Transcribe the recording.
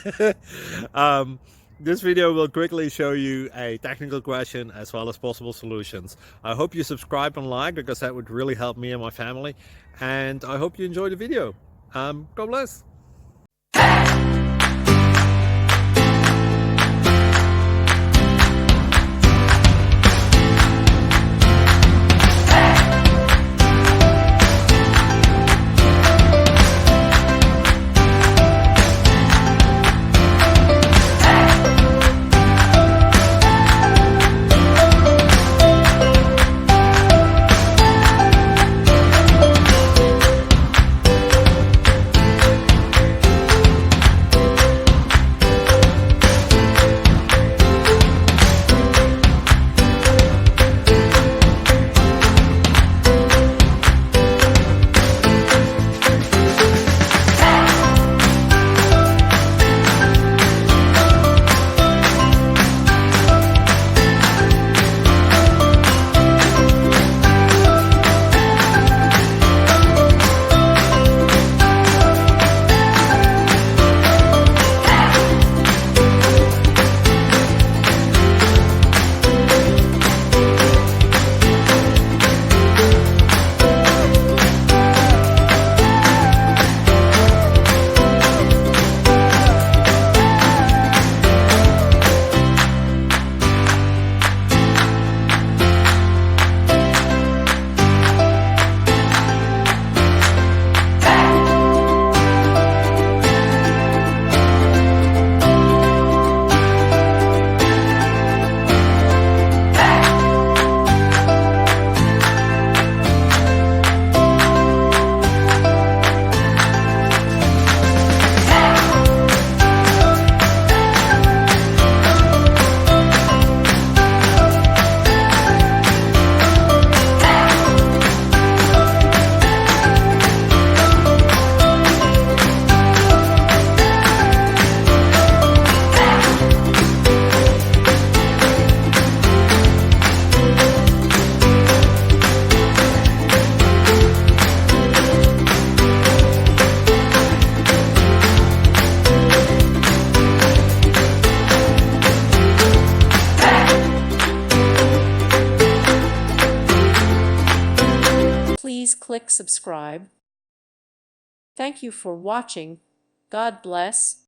This video will quickly show you a technical question as well as possible solutions. I hope you subscribe and like, because that would really help me and my family. And I hope you enjoy the video. God bless. Please click subscribe. Thank you for watching. God bless.